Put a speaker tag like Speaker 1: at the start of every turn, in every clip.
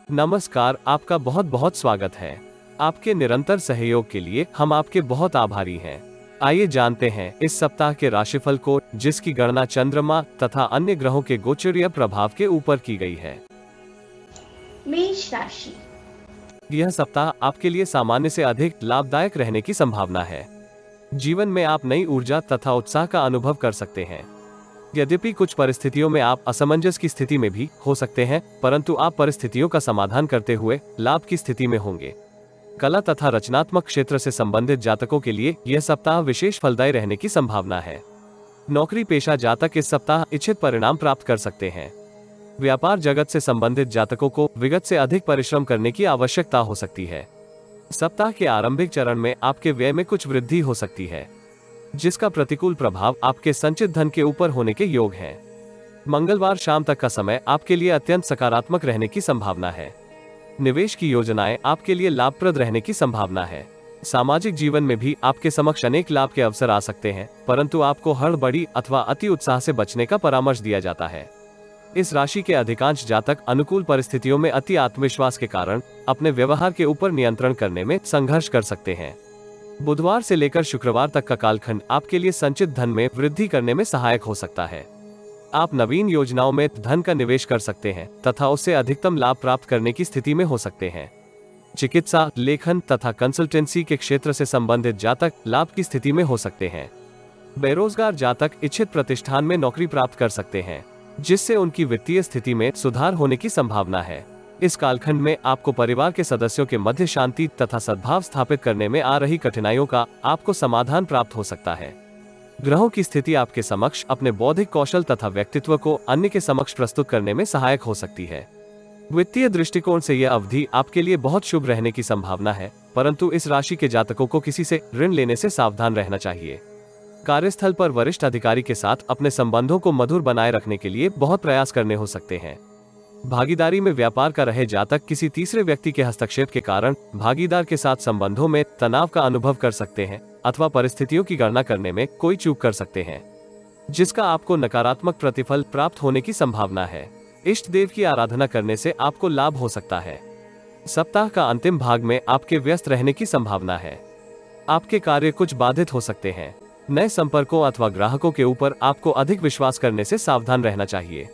Speaker 1: नमस्कार, आपका बहुत बहुत स्वागत है। आपके निरंतर सहयोग के लिए हम आपके बहुत आभारी हैं। आइए जानते हैं इस सप्ताह के राशिफल को, जिसकी गणना चंद्रमा तथा अन्य ग्रहों के गोचरीय प्रभाव के ऊपर की गई है।
Speaker 2: मेष राशि।
Speaker 1: यह सप्ताह आपके लिए सामान्य से अधिक लाभदायक रहने की संभावना है। जीवन में आप नई ऊर्जा तथा उत्साह का अनुभव कर सकते हैं। यद्यपि कुछ परिस्थितियों में आप असमंजस की स्थिति में भी हो सकते हैं, परंतु आप परिस्थितियों का समाधान करते हुए लाभ की स्थिति में होंगे। कला तथा रचनात्मक क्षेत्र से संबंधित जातकों के लिए यह सप्ताह विशेष फलदायी रहने की संभावना है। नौकरी पेशा जातक इस सप्ताह इच्छित परिणाम प्राप्त कर सकते हैं। व्यापार जगत से संबंधित जातकों को विगत से अधिक परिश्रम करने की आवश्यकता हो सकती है। सप्ताह के आरंभिक चरण में आपके व्यय में कुछ वृद्धि हो सकती है, जिसका प्रतिकूल प्रभाव आपके संचित धन के ऊपर होने के योग है। मंगलवार शाम तक का समय आपके लिए अत्यंत सकारात्मक रहने की संभावना है। निवेश की योजनाएं आपके लिए लाभप्रद रहने की संभावना है। सामाजिक जीवन में भी आपके समक्ष अनेक लाभ के अवसर आ सकते हैं, परंतु आपको हड़बड़ी अथवा अति उत्साह से बचने का परामर्श दिया जाता है। इस राशि के अधिकांश जातक अनुकूल परिस्थितियों में अति आत्मविश्वास के कारण अपने व्यवहार के ऊपर नियंत्रण करने में संघर्ष कर सकते हैं। बुधवार से लेकर शुक्रवार तक का कालखंड आपके लिए संचित धन में वृद्धि करने में सहायक हो सकता है। आप नवीन योजनाओं में धन का निवेश कर सकते हैं तथा उससे अधिकतम लाभ प्राप्त करने की स्थिति में हो सकते हैं। चिकित्सा, लेखन तथा कंसल्टेंसी के क्षेत्र से संबंधित जातक लाभ की स्थिति में हो सकते हैं। बेरोजगार जातक इच्छित प्रतिष्ठान में नौकरी प्राप्त कर सकते हैं, जिससे उनकी वित्तीय स्थिति में सुधार होने की संभावना है। इस कालखंड में आपको परिवार के सदस्यों के मध्य शांति तथा सद्भाव स्थापित करने में आ रही कठिनाइयों का आपको समाधान प्राप्त हो सकता है। ग्रहों की स्थिति आपके समक्ष अपने बौद्धिक कौशल तथा व्यक्तित्व को अन्य के समक्ष प्रस्तुत करने में सहायक हो सकती है। वित्तीय दृष्टिकोण से यह अवधि आपके लिए बहुत शुभ रहने की संभावना है, परंतु इस राशि के जातकों को किसी से ऋण लेने से सावधान रहना चाहिए। कार्यस्थल पर वरिष्ठ अधिकारी के साथ अपने संबंधों को मधुर बनाए रखने के लिए बहुत प्रयास करने हो सकते हैं। भागीदारी में व्यापार कर रहे जातक किसी तीसरे व्यक्ति के हस्तक्षेप के कारण भागीदार के साथ संबंधों में तनाव का अनुभव कर सकते हैं अथवा परिस्थितियों की गणना करने में कोई चूक कर सकते हैं, जिसका आपको नकारात्मक प्रतिफल प्राप्त होने की संभावना है। इष्ट देव की आराधना करने से आपको लाभ हो सकता है। सप्ताह का अंतिम भाग में आपके व्यस्त रहने की संभावना है। आपके कार्य कुछ बाधित हो सकते हैं। नए संपर्कों अथवा ग्राहकों के ऊपर आपको अधिक विश्वास करने से सावधान रहना चाहिए।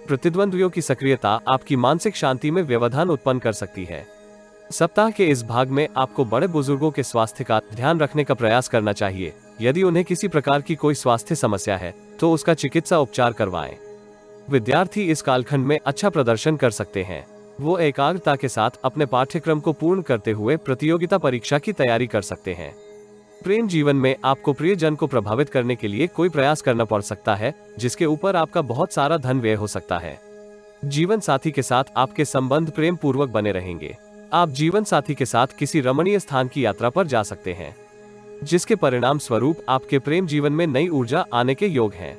Speaker 1: प्रतिद्वंद्वियों की सक्रियता आपकी मानसिक शांति में व्यवधान उत्पन्न कर सकती है। सप्ताह के इस भाग में आपको बड़े बुजुर्गों के स्वास्थ्य का ध्यान रखने का प्रयास करना चाहिए। यदि उन्हें किसी प्रकार की कोई स्वास्थ्य समस्या है तो उसका चिकित्सा उपचार करवाएं। विद्यार्थी इस कालखंड में अच्छा प्रदर्शन कर सकते हैं। वो एकाग्रता के साथ अपने पाठ्यक्रम को पूर्ण करते हुए प्रतियोगिता परीक्षा की तैयारी कर सकते हैं। प्रेम जीवन में आपको प्रियजन को प्रभावित करने के लिए कोई प्रयास करना पड़ सकता है, जिसके ऊपर आपका बहुत सारा धन व्यय हो सकता है। जीवन साथी के साथ आपके संबंध प्रेम पूर्वक बने रहेंगे। आप जीवन साथी के साथ किसी रमणीय स्थान की यात्रा पर जा सकते हैं, जिसके परिणाम स्वरूप आपके प्रेम जीवन में नई ऊर्जा आने के योग हैं।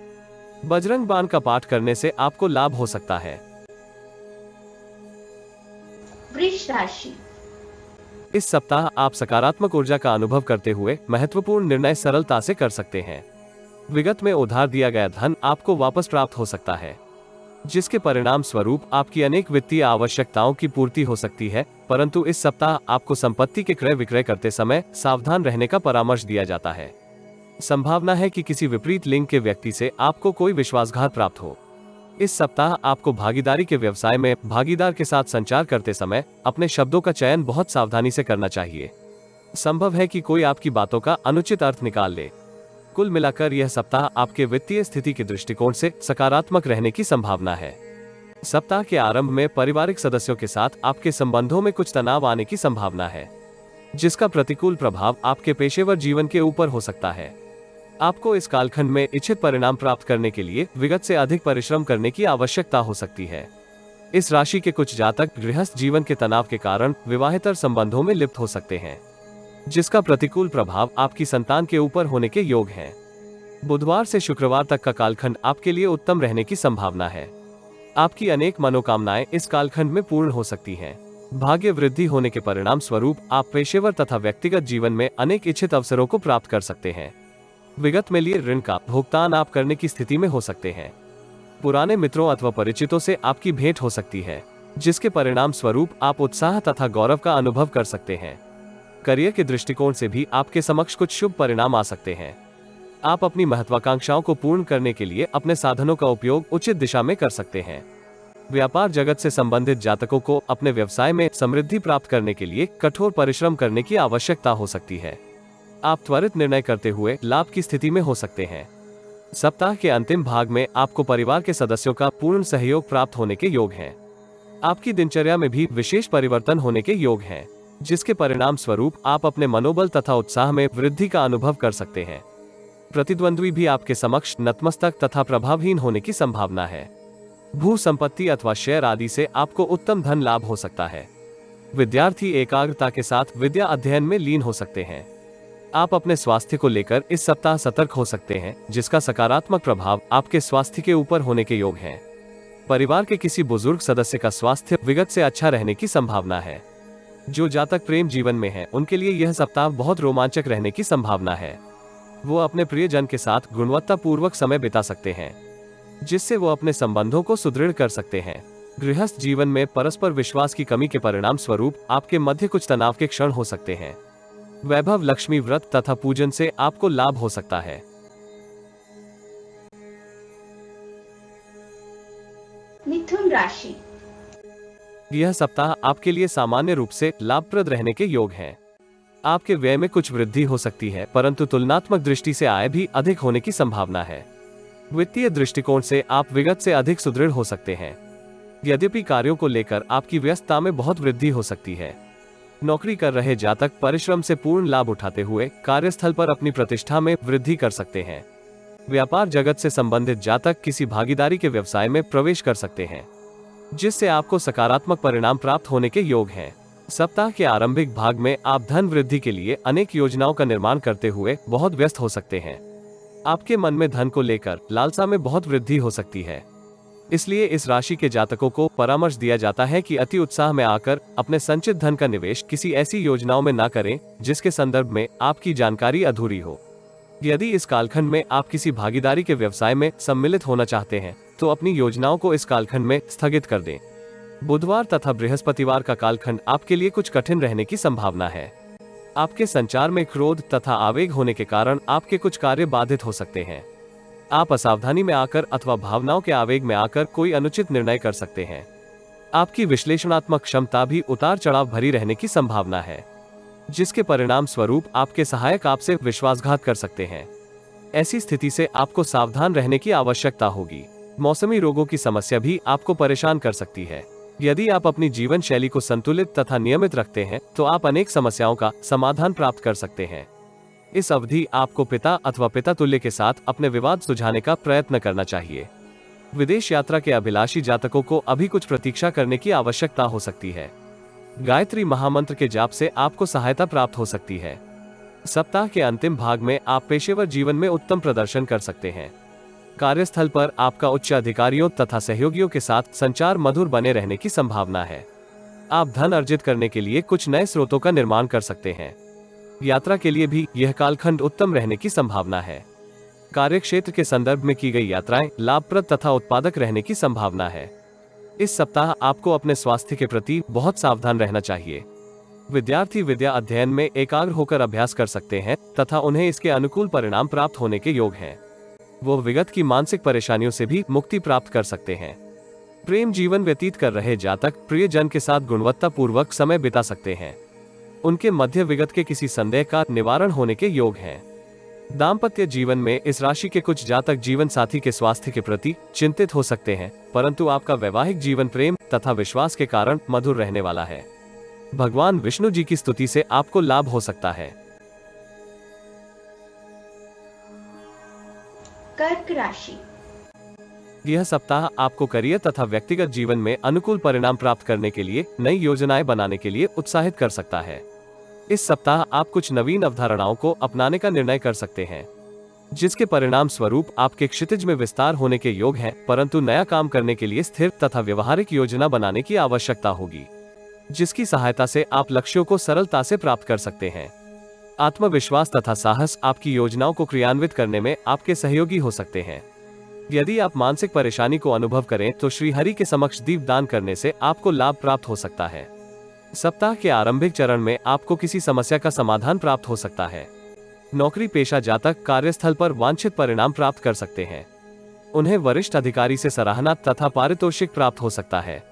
Speaker 1: बजरंग बाण का पाठ करने से आपको लाभ हो सकता है।
Speaker 2: वृष राशि।
Speaker 1: इस सप्ताह आप सकारात्मक ऊर्जा का अनुभव करते हुए महत्वपूर्ण निर्णय सरलता से कर सकते हैं। विगत में उधार दिया गया धन आपको वापस प्राप्त हो सकता है, जिसके परिणाम स्वरूप आपकी अनेक वित्तीय आवश्यकताओं की पूर्ति हो सकती है, परंतु इस सप्ताह आपको संपत्ति के क्रय विक्रय करते समय सावधान रहने का परामर्श दिया जाता है। संभावना है कि किसी विपरीत लिंग के व्यक्ति से आपको कोई विश्वासघात प्राप्त हो। इस सप्ताह आपको भागीदारी के व्यवसाय में भागीदार के साथ संचार करते समय अपने शब्दों का चयन बहुत सावधानी से करना चाहिए। संभव है कि कोई आपकी बातों का अनुचित अर्थ निकाल ले। कुल मिलाकर यह सप्ताह आपके वित्तीय स्थिति के दृष्टिकोण से सकारात्मक रहने की संभावना है। सप्ताह के आरंभ में पारिवारिक सदस्यों के साथ आपके संबंधों में कुछ तनाव आने की संभावना है, जिसका प्रतिकूल प्रभाव आपके पेशेवर जीवन के ऊपर हो सकता है। आपको इस कालखंड में इच्छित परिणाम प्राप्त करने के लिए विगत से अधिक परिश्रम करने की आवश्यकता हो सकती है। इस राशि के कुछ जातक गृहस्थ जीवन के तनाव के कारण विवाहेतर संबंधों में लिप्त हो सकते हैं, जिसका प्रतिकूल प्रभाव आपकी संतान के ऊपर होने के योग है। बुधवार से शुक्रवार तक का कालखंड आपके लिए उत्तम रहने की संभावना है। आपकी अनेक मनोकामनाएं इस कालखंड में पूर्ण हो सकती हैं। भाग्य वृद्धि होने के परिणाम स्वरूप आप पेशेवर तथा व्यक्तिगत जीवन में अनेक इच्छित अवसरों को प्राप्त कर सकते हैं। विगत में लिए ऋण का भुगतान आप करने की स्थिति में हो सकते हैं। पुराने मित्रों अथवा परिचितों से आपकी भेंट हो सकती है। जिसके परिणाम स्वरूप आप उत्साह तथा गौरव का अनुभव कर सकते हैं। करियर के दृष्टिकोण से भी आपके समक्ष कुछ शुभ परिणाम आ सकते हैं। आप अपनी महत्वाकांक्षाओं को पूर्ण करने के लिए अपने साधनों का उपयोग उचित दिशा में कर सकते हैं। व्यापार जगत से संबंधित जातकों को अपने व्यवसाय में समृद्धि प्राप्त करने के लिए कठोर परिश्रम करने की आवश्यकता हो सकती है। आप त्वरित निर्णय करते हुए लाभ की स्थिति में हो सकते हैं। सप्ताह के अंतिम भाग में आपको परिवार के सदस्यों का पूर्ण सहयोग प्राप्त होने के योग हैं। आपकी दिनचर्या में भी विशेष परिवर्तन होने के योग हैं, जिसके परिणाम स्वरूप आप अपने मनोबल तथा उत्साह में वृद्धि का अनुभव कर सकते हैं। प्रतिद्वंद्वी भी आपके समक्ष नतमस्तक तथा प्रभावहीन होने की संभावना है। भू संपत्ति अथवा शेयर आदि से आपको उत्तम धन लाभ हो सकता है। विद्यार्थी एकाग्रता के साथ विद्या अध्ययन में लीन हो सकते हैं। आप अपने स्वास्थ्य को लेकर इस सप्ताह सतर्क हो सकते हैं, जिसका सकारात्मक प्रभाव आपके स्वास्थ्य के ऊपर होने के योग है। परिवार के किसी बुजुर्ग सदस्य का स्वास्थ्य विगत से अच्छा रहने की संभावना है। जो जातक प्रेम जीवन में है, उनके लिए यह सप्ताह बहुत रोमांचक रहने की संभावना है। वो अपने प्रियजन के साथ गुणवत्तापूर्वक समय बिता सकते हैं, जिससे वो अपने संबंधों को सुदृढ़ कर सकते हैं। गृहस्थ जीवन में परस्पर विश्वास की कमी के परिणाम स्वरूप आपके मध्य कुछ तनाव के क्षण हो सकते हैं। वैभव लक्ष्मी व्रत तथा पूजन से आपको लाभ हो सकता है।
Speaker 2: मिथुन राशि।
Speaker 1: यह सप्ताह आपके लिए सामान्य रूप से लाभप्रद रहने के योग है। आपके व्यय में कुछ वृद्धि हो सकती है, परंतु तुलनात्मक दृष्टि से आय भी अधिक होने की संभावना है। वित्तीय दृष्टिकोण से आप विगत से अधिक सुदृढ़ हो सकते हैं। यद्यपि कार्यों को लेकर आपकी व्यस्तता में बहुत वृद्धि हो सकती है। नौकरी कर रहे जातक परिश्रम से पूर्ण लाभ उठाते हुए कार्यस्थल पर अपनी प्रतिष्ठा में वृद्धि कर सकते हैं। व्यापार जगत से संबंधित जातक किसी भागीदारी के व्यवसाय में प्रवेश कर सकते हैं, जिससे आपको सकारात्मक परिणाम प्राप्त होने के योग हैं। सप्ताह के आरंभिक भाग में आप धन वृद्धि के लिए अनेक योजनाओं का निर्माण करते हुए बहुत व्यस्त हो सकते हैं। आपके मन में धन को लेकर लालसा में बहुत वृद्धि हो सकती है। इसलिए इस राशि के जातकों को परामर्श दिया जाता है कि अति उत्साह में आकर अपने संचित धन का निवेश किसी ऐसी योजनाओं में न करें जिसके संदर्भ में आपकी जानकारी अधूरी हो। यदि इस कालखंड में आप किसी भागीदारी के व्यवसाय में सम्मिलित होना चाहते हैं, तो अपनी योजनाओं को इस कालखंड में स्थगित कर दें। बुधवार तथा बृहस्पतिवार का कालखंड आपके लिए कुछ कठिन रहने की संभावना है। आपके संचार में क्रोध तथा आवेग होने के कारण आपके कुछ कार्य बाधित हो सकते हैं। आप असावधानी में आकर अथवा भावनाओं के आवेग में आकर कोई अनुचित निर्णय कर सकते हैं। आपकी विश्लेषणात्मक क्षमता भी उतार चढ़ाव भरी रहने की संभावना है, जिसके परिणाम स्वरूप आपके सहायक आपसे विश्वासघात कर सकते हैं। ऐसी स्थिति से आपको सावधान रहने की आवश्यकता होगी। मौसमी रोगों की समस्या भी आपको परेशान कर सकती है। यदि आप अपनी जीवन शैली को संतुलित तथा नियमित रखते हैं, तो आप अनेक समस्याओं का समाधान प्राप्त कर सकते हैं। इस अवधि आपको पिता अथवा पिता तुल्य के साथ अपने विवाद सुलझाने का प्रयत्न करना चाहिए। विदेश यात्रा के अभिलाषी जातकों को अभी कुछ प्रतीक्षा करने की आवश्यकता हो सकती है। गायत्री महामंत्र के जाप से आपको सहायता प्राप्त हो सकती है। सप्ताह के अंतिम भाग में आप पेशेवर जीवन में उत्तम प्रदर्शन कर सकते हैं। कार्यस्थल पर आपका उच्च अधिकारियों तथा सहयोगियों के साथ संचार मधुर बने रहने की संभावना है। आप धन अर्जित करने के लिए कुछ नए स्रोतों का निर्माण कर सकते हैं। यात्रा के लिए भी यह कालखंड उत्तम रहने की संभावना है। कार्यक्षेत्र के संदर्भ में की गई यात्राएं लाभप्रद तथा उत्पादक रहने की संभावना है। इस सप्ताह आपको अपने स्वास्थ्य के प्रति बहुत सावधान रहना चाहिए। विद्यार्थी विद्या अध्ययन में एकाग्र होकर अभ्यास कर सकते हैं तथा उन्हें इसके अनुकूल परिणाम प्राप्त होने के योग हैं। वो विगत की मानसिक परेशानियों से भी मुक्ति प्राप्त कर सकते हैं। प्रेम जीवन व्यतीत कर रहे जातक प्रियजन के साथ गुणवत्तापूर्वक समय बिता सकते हैं। उनके मध्य विगत के किसी संदेह का निवारण होने के योग हैं। दाम्पत्य जीवन में इस राशि के कुछ जातक जीवन साथी के स्वास्थ्य के प्रति चिंतित हो सकते हैं, परंतु आपका वैवाहिक जीवन प्रेम तथा विश्वास के कारण मधुर रहने वाला है। भगवान विष्णु जी की स्तुति से आपको लाभ हो सकता है।
Speaker 2: कर्क राशि।
Speaker 1: यह सप्ताह आपको करियर तथा व्यक्तिगत जीवन में अनुकूल परिणाम प्राप्त करने के लिए नई योजनाएं बनाने के लिए उत्साहित कर सकता है। इस सप्ताह आप कुछ नवीन अवधारणाओं को अपनाने का निर्णय कर सकते हैं, जिसके परिणाम स्वरूप आपके क्षितिज में विस्तार होने के योग हैं, परंतु नया काम करने के लिए स्थिर तथा व्यवहारिक योजना बनाने की आवश्यकता होगी, जिसकी सहायता से आप लक्ष्यों को सरलता से प्राप्त कर सकते हैं। आत्मविश्वास तथा साहस आपकी योजनाओं को क्रियान्वित करने में आपके सहयोगी हो सकते हैं। यदि आप मानसिक परेशानी को अनुभव करें तो श्रीहरि के समक्ष दीप दान करने से आपको लाभ प्राप्त हो सकता है। सप्ताह के आरंभिक चरण में आपको किसी समस्या का समाधान प्राप्त हो सकता है। नौकरी पेशा जातक कार्यस्थल पर वांछित परिणाम प्राप्त कर सकते हैं। उन्हें वरिष्ठ अधिकारी से सराहना तथा पारितोषिक प्राप्त हो सकता है।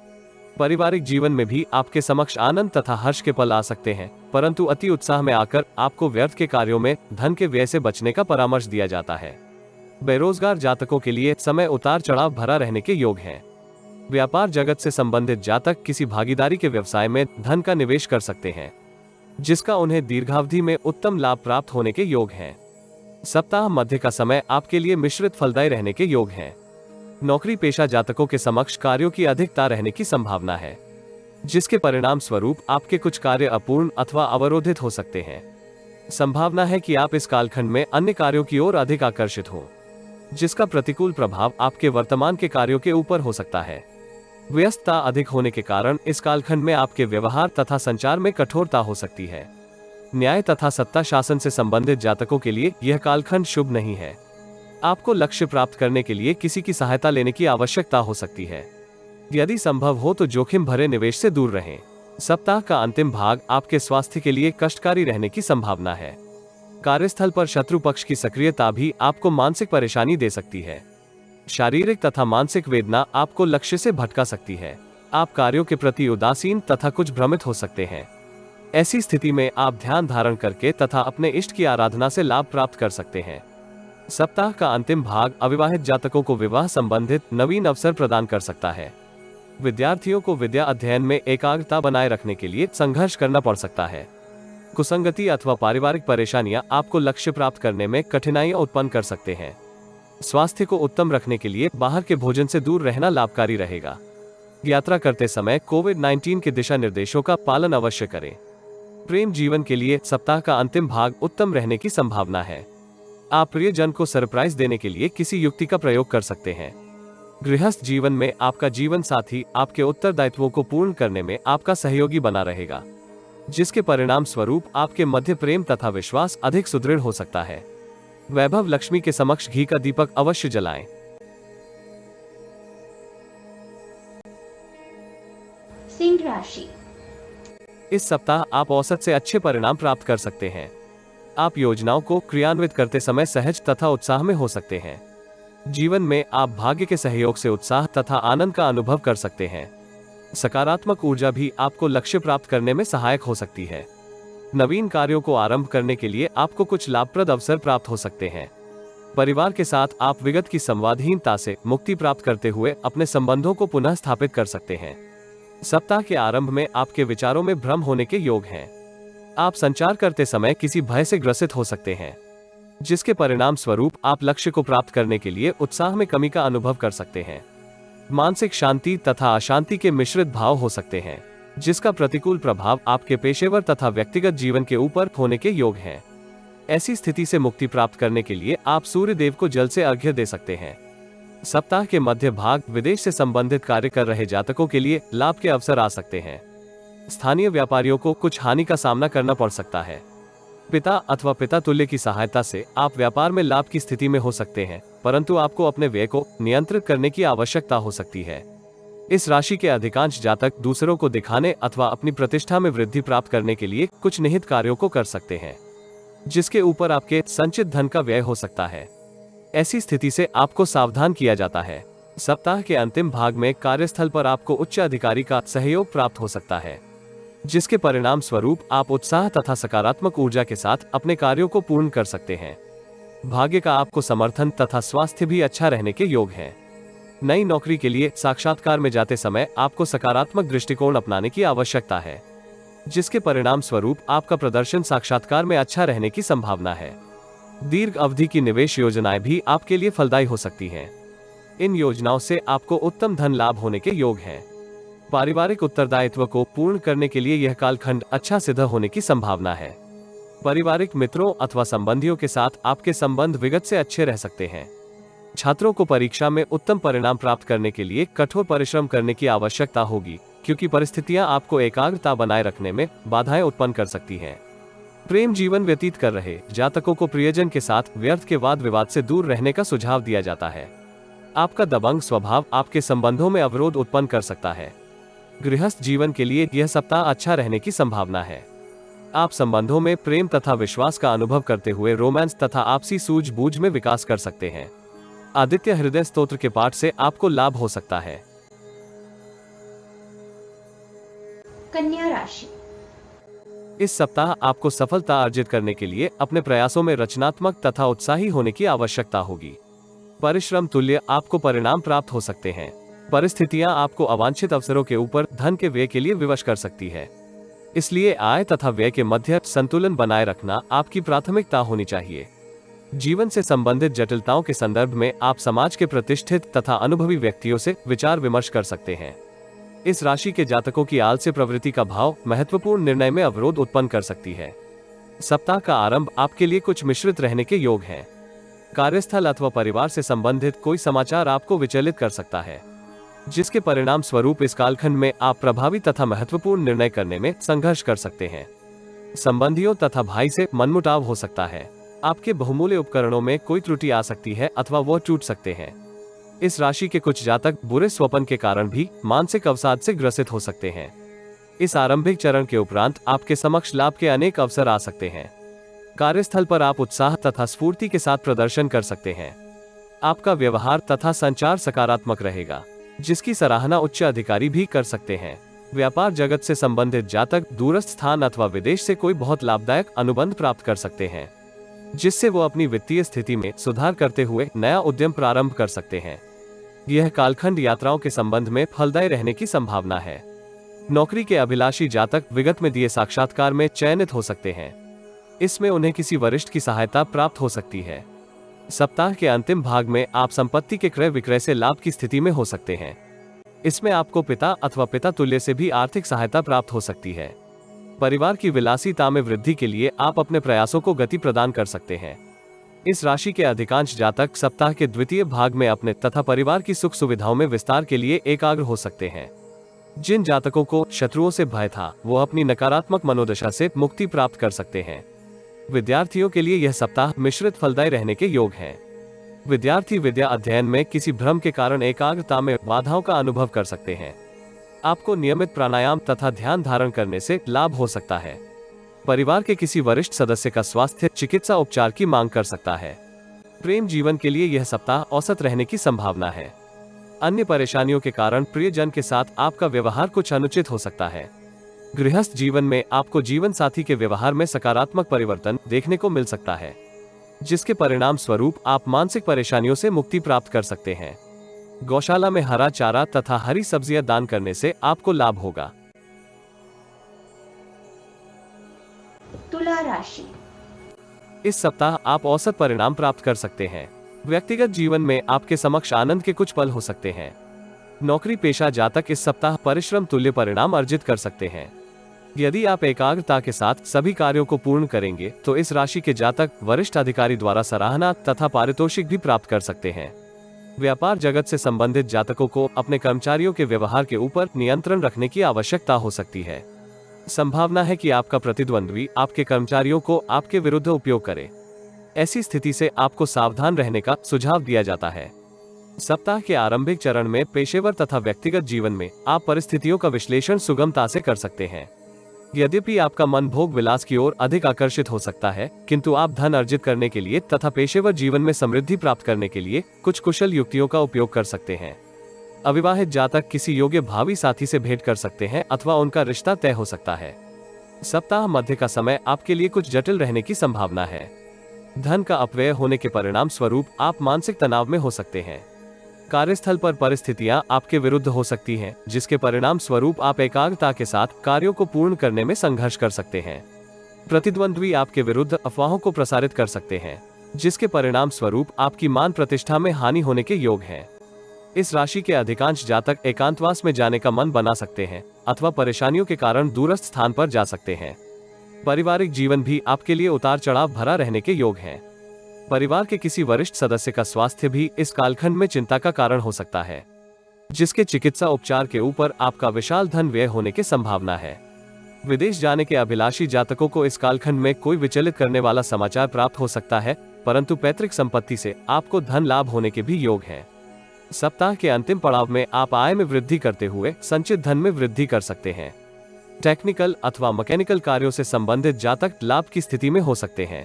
Speaker 1: पारिवारिक जीवन में भी आपके समक्ष आनंद तथा हर्ष के पल आ सकते हैं, परंतु अति उत्साह में आकर आपको व्यर्थ के कार्यों में धन के व्यय से बचने का परामर्श दिया जाता है। बेरोजगार जातकों के लिए समय उतार चढ़ाव भरा रहने के योग हैं। व्यापार जगत से संबंधित जातक किसी भागीदारी के व्यवसाय में धन का निवेश कर सकते हैं, जिसका उन्हें दीर्घावधि में उत्तम लाभ प्राप्त होने के योग हैं। सप्ताह मध्य का समय आपके लिए मिश्रित फलदायी रहने के योग हैं। नौकरी पेशा जातकों के समक्ष कार्यों की अधिकता रहने की संभावना है, जिसके परिणाम स्वरूप आपके कुछ कार्य अपूर्ण अथवा अवरोधित हो सकते हैं। संभावना है कि आप इस कालखंड में अन्य कार्यों की ओर अधिक आकर्षित हो, जिसका प्रतिकूल प्रभाव आपके वर्तमान के कार्यों के ऊपर हो सकता है। व्यस्तता अधिक होने के कारण इस कालखंड में आपके व्यवहार तथा संचार में कठोरता हो सकती है। न्याय तथा सत्ता शासन से संबंधित जातकों के लिए यह कालखंड शुभ नहीं है। आपको लक्ष्य प्राप्त करने के लिए किसी की सहायता लेने की आवश्यकता हो सकती है। यदि संभव हो तो जोखिम भरे निवेश से दूर रहें। सप्ताह का अंतिम भाग आपके स्वास्थ्य के लिए कष्टकारी रहने की संभावना है। कार्यस्थल पर शत्रु पक्ष की सक्रियता भी आपको मानसिक परेशानी दे सकती है। शारीरिक तथा मानसिक वेदना आपको लक्ष्य से भटका सकती है। आप कार्यों के प्रति उदासीन तथा कुछ भ्रमित हो सकते हैं। ऐसी स्थिति में आप ध्यान धारण करके तथा अपने इष्ट की आराधना से लाभ प्राप्त कर सकते हैं। सप्ताह का अंतिम भाग अविवाहित जातकों को विवाह संबंधित नवीन अवसर प्रदान कर सकता है। विद्यार्थियों को विद्या अध्ययन में एकाग्रता बनाए रखने के लिए संघर्ष करना पड़ सकता है। कुसंगति अथवा पारिवारिक परेशानियां आपको लक्ष्य प्राप्त करने में कठिनाइयां उत्पन्न कर सकते हैं। स्वास्थ्य को उत्तम रखने के लिए बाहर के भोजन से दूर रहना लाभकारी रहेगा। यात्रा करते समय कोविड-19 के दिशा निर्देशों का पालन अवश्य करें। प्रेम जीवन के लिए सप्ताह का अंतिम भाग उत्तम रहने की संभावना है। आप प्रियजन को सरप्राइज देने के लिए किसी युक्ति का प्रयोग कर सकते हैं। गृहस्थ जीवन में आपका जीवन साथी आपके उत्तरदायित्वों को पूर्ण करने में आपका सहयोगी बना रहेगा, जिसके परिणाम स्वरूप आपके मध्य प्रेम तथा विश्वास अधिक सुदृढ़ हो सकता है। वैभव लक्ष्मी के समक्ष घी का दीपक अवश्य जलाएं।
Speaker 2: सिंह राशि।
Speaker 1: इस सप्ताह आप औसत से अच्छे परिणाम प्राप्त कर सकते हैं। आप योजनाओं को क्रियान्वित करते समय सहज तथा उत्साह में हो सकते हैं। जीवन में आप भाग्य के सहयोग से उत्साह तथा आनंद का अनुभव कर सकते हैं। सकारात्मक ऊर्जा भी आपको लक्ष्य प्राप्त करने में सहायक हो सकती है। नवीन कार्यों को आरंभ करने के लिए आपको कुछ लाभप्रद अवसर प्राप्त हो सकते हैं। परिवार के साथ आप विगत की संवादहीनता से मुक्ति प्राप्त करते हुए अपने संबंधों को पुनः स्थापित कर सकते हैं। सप्ताह के आरंभ में आपके विचारों में भ्रम होने के योग हैं। आप संचार करते समय किसी भय से ग्रसित हो सकते हैं, जिसके परिणाम स्वरूप आप लक्ष्य को प्राप्त करने के लिए उत्साह में कमी का अनुभव कर सकते हैं। मानसिक शांति तथा अशांति के मिश्रित भाव हो सकते हैं, जिसका प्रतिकूल प्रभाव आपके पेशेवर तथा व्यक्तिगत जीवन के ऊपर होने के योग हैं। ऐसी स्थिति से मुक्ति प्राप्त करने के लिए आप सूर्य देव को जल से अर्घ्य दे सकते हैं। सप्ताह के मध्य भाग विदेश से संबंधित कार्य कर रहे जातकों के लिए लाभ के अवसर आ सकते हैं। स्थानीय व्यापारियों को कुछ हानि का सामना करना पड़ सकता है। पिता अथवा पिता तुल्य की सहायता से आप व्यापार में लाभ की स्थिति में हो सकते हैं, परंतु आपको अपने व्यय को नियंत्रित करने की आवश्यकता हो सकती है। इस राशि के अधिकांश जातक दूसरों को दिखाने अथवा अपनी प्रतिष्ठा में वृद्धि प्राप्त करने के लिए कुछ निहित कार्यों को कर सकते हैं, जिसके ऊपर आपके संचित धन का व्यय हो सकता है। ऐसी स्थिति से आपको सावधान किया जाता है। सप्ताह के अंतिम भाग में कार्यस्थल पर आपको उच्च अधिकारी का सहयोग प्राप्त हो सकता है, जिसके परिणाम स्वरूप आप उत्साह तथा सकारात्मक ऊर्जा के साथ अपने कार्यों को पूर्ण कर सकते हैं। भाग्य का आपको समर्थन तथा स्वास्थ्य भी अच्छा रहने के योग हैं। नई नौकरी के लिए साक्षात्कार में जाते समय आपको सकारात्मक दृष्टिकोण अपनाने की आवश्यकता है, जिसके परिणाम स्वरूप आपका प्रदर्शन साक्षात्कार में अच्छा रहने की संभावना है। दीर्घ अवधि की निवेश योजनाएं भी आपके लिए फलदायी हो सकती हैं। इन योजनाओं से आपको उत्तम धन लाभ होने के योग हैं। पारिवारिक उत्तरदायित्व को पूर्ण करने के लिए यह कालखंड अच्छा सिद्ध होने की संभावना है। पारिवारिक मित्रों अथवा संबंधियों के साथ आपके संबंध विगत से अच्छे रह सकते हैं। छात्रों को परीक्षा में उत्तम परिणाम प्राप्त करने के लिए कठोर परिश्रम करने की आवश्यकता होगी, क्योंकि परिस्थितियां आपको एकाग्रता बनाए रखने में बाधाएं उत्पन्न कर सकती हैं। प्रेम जीवन व्यतीत कर रहे जातकों को प्रियजन के साथ व्यर्थ के वाद विवाद से दूर रहने का सुझाव दिया जाता है। आपका दबंग स्वभाव आपके संबंधों में अवरोध उत्पन्न कर सकता है। गृहस्थ जीवन के लिए यह सप्ताह अच्छा रहने की संभावना है। आप संबंधों में प्रेम तथा विश्वास का अनुभव करते हुए रोमांस तथा आपसी सूझबूझ में विकास कर सकते हैं। आदित्य हृदय स्तोत्र के पाठ से आपको लाभ हो सकता है।
Speaker 2: कन्या राशि।
Speaker 1: इस सप्ताह आपको सफलता अर्जित करने के लिए अपने प्रयासों में रचनात्मक तथा उत्साही होने की आवश्यकता होगी। परिश्रम तुल्य आपको परिणाम प्राप्त हो सकते हैं। परिस्थितियां आपको अवांछित अवसरों के ऊपर धन के व्यय के लिए विवश कर सकती है। इसलिए आय तथा व्यय के मध्य संतुलन बनाए रखना आपकी प्राथमिकता होनी चाहिए। जीवन से संबंधित जटिलताओं के संदर्भ में आप समाज के प्रतिष्ठित तथा अनुभवी व्यक्तियों से विचार विमर्श कर सकते हैं। इस राशि के जातकों की आलस्य प्रवृत्ति का भाव महत्वपूर्ण निर्णय में अवरोध उत्पन्न कर सकती है। सप्ताह का आरंभ आपके लिए कुछ मिश्रित रहने के योग है। कार्यस्थल अथवा परिवार से संबंधित कोई समाचार आपको विचलित कर सकता है, जिसके परिणाम स्वरूप इस कालखंड में आप प्रभावी तथा महत्वपूर्ण निर्णय करने में संघर्ष कर सकते हैं। संबंधियों तथा भाई से मनमुटाव हो सकता है। आपके बहुमूल्य उपकरणों में कोई त्रुटि आ सकती है अथवा वह टूट सकते हैं। इस राशि के कुछ जातक बुरे स्वप्न के कारण भी मानसिक अवसाद से ग्रसित हो सकते हैं। इस आरंभिक चरण के उपरांत आपके समक्ष लाभ के अनेक अवसर आ सकते हैं। कार्यस्थल पर आप उत्साह तथा स्फूर्ति के साथ प्रदर्शन कर सकते हैं। आपका व्यवहार तथा संचार सकारात्मक रहेगा, जिसकी सराहना उच्च अधिकारी भी कर सकते हैं। व्यापार जगत से संबंधित जातक दूरस्थ स्थान अथवा विदेश से कोई बहुत लाभदायक अनुबंध प्राप्त कर सकते हैं, जिससे वो अपनी वित्तीय स्थिति में सुधार करते हुए नया उद्यम प्रारंभ कर सकते हैं। यह कालखंड यात्राओं के संबंध में फलदायी रहने की संभावना है। नौकरी के अभिलाषी जातक विगत में दिए साक्षात्कार में चयनित हो सकते हैं। इसमें उन्हें किसी वरिष्ठ की सहायता प्राप्त हो सकती है। सप्ताह के अंतिम भाग में आप संपत्ति के क्रय विक्रय से लाभ की स्थिति में हो सकते हैं। इसमें आपको पिता अथवा पिता तुल्य से भी आर्थिक सहायता प्राप्त हो सकती है। परिवार की विलासिता में वृद्धि के लिए आप अपने प्रयासों को गति प्रदान कर सकते हैं। इस राशि के अधिकांश जातक सप्ताह के द्वितीय भाग में अपने तथा परिवार की सुख सुविधाओं में विस्तार के लिए एकाग्र हो सकते हैं। जिन जातकों को शत्रुओं से भय था, वो अपनी नकारात्मक मनोदशा से मुक्ति प्राप्त कर सकते हैं। विद्यार्थियों के लिए यह सप्ताह मिश्रित फलदायी रहने के योग है। विद्यार्थी विद्या अध्ययन में किसी भ्रम के कारण एकाग्रता में बाधाओं का अनुभव कर सकते हैं। आपको नियमित प्राणायाम तथा ध्यान धारण करने से लाभ हो सकता है। परिवार के किसी वरिष्ठ सदस्य का स्वास्थ्य चिकित्सा उपचार की मांग कर सकता है। प्रेम जीवन के लिए यह सप्ताह औसत रहने की संभावना है। अन्य परेशानियों के कारण प्रियजन के साथ आपका व्यवहार कुछ अनुचित हो सकता है। गृहस्थ जीवन में आपको जीवन साथी के व्यवहार में सकारात्मक परिवर्तन देखने को मिल सकता है, जिसके परिणाम स्वरूप आप मानसिक परेशानियों से मुक्ति प्राप्त कर सकते हैं। गौशाला में हरा चारा तथा हरी सब्जियां दान करने से आपको लाभ होगा।
Speaker 2: तुला राशि।
Speaker 1: इस सप्ताह आप औसत परिणाम प्राप्त कर सकते हैं। व्यक्तिगत जीवन में आपके समक्ष आनंद के कुछ पल हो सकते हैं। नौकरी पेशा जातक इस सप्ताह परिश्रम तुल्य परिणाम अर्जित कर सकते हैं। यदि आप एकाग्रता के साथ सभी कार्यों को पूर्ण करेंगे तो इस राशि के जातक वरिष्ठ अधिकारी द्वारा सराहना तथा पारितोषिक भी प्राप्त कर सकते हैं। व्यापार जगत से संबंधित जातकों को अपने कर्मचारियों के व्यवहार के ऊपर नियंत्रण रखने की आवश्यकता हो सकती है। संभावना है कि आपका प्रतिद्वंद्वी आपके कर्मचारियों को आपके विरुद्ध उपयोग करे। ऐसी स्थिति से आपको सावधान रहने का सुझाव दिया जाता है। सप्ताह के आरंभिक चरण में पेशेवर तथा व्यक्तिगत जीवन में आप परिस्थितियों का विश्लेषण सुगमता से कर सकते हैं। यद्यपि आपका मन भोग विलास की ओर अधिक आकर्षित हो सकता है, किंतु आप धन अर्जित करने के लिए तथा पेशेवर जीवन में समृद्धि प्राप्त करने के लिए कुछ कुशल युक्तियों का उपयोग कर सकते हैं। अविवाहित जातक किसी योग्य भावी साथी से भेंट कर सकते हैं अथवा उनका रिश्ता तय हो सकता है। सप्ताह मध्य का समय आपके लिए कुछ जटिल रहने की संभावना है। धन का अपव्यय होने के परिणाम स्वरूप आप मानसिक तनाव में हो सकते हैं। कार्यस्थल पर परिस्थितियां आपके विरुद्ध हो सकती हैं, जिसके परिणाम स्वरूप आप एकाग्रता के साथ कार्यों को पूर्ण करने में संघर्ष कर सकते हैं। प्रतिद्वंद्वी आपके विरुद्ध अफवाहों को प्रसारित कर सकते हैं, जिसके परिणाम स्वरूप आपकी मान प्रतिष्ठा में हानि होने के योग हैं। इस राशि के अधिकांश जातक एकांतवास में जाने का मन बना सकते हैं अथवा परेशानियों के कारण दूरस्थ स्थान पर जा सकते हैं। पारिवारिक जीवन भी आपके लिए उतार चढ़ाव भरा रहने के योग है। परिवार के किसी वरिष्ठ सदस्य का स्वास्थ्य भी इस कालखंड में चिंता का कारण हो सकता है, जिसके चिकित्सा उपचार के ऊपर आपका विशाल धन व्यय होने की संभावना है। विदेश जाने के अभिलाषी जातकों को इस कालखंड में कोई विचलित करने वाला समाचार प्राप्त हो सकता है, परंतु पैतृक संपत्ति से आपको धन लाभ होने के भी योग हैं। सप्ताह के अंतिम पड़ाव में आप आय में वृद्धि करते हुए संचित धन में वृद्धि कर सकते हैं। टेक्निकल अथवा मैकेनिकल कार्यों से संबंधित जातक लाभ की स्थिति में हो सकते हैं।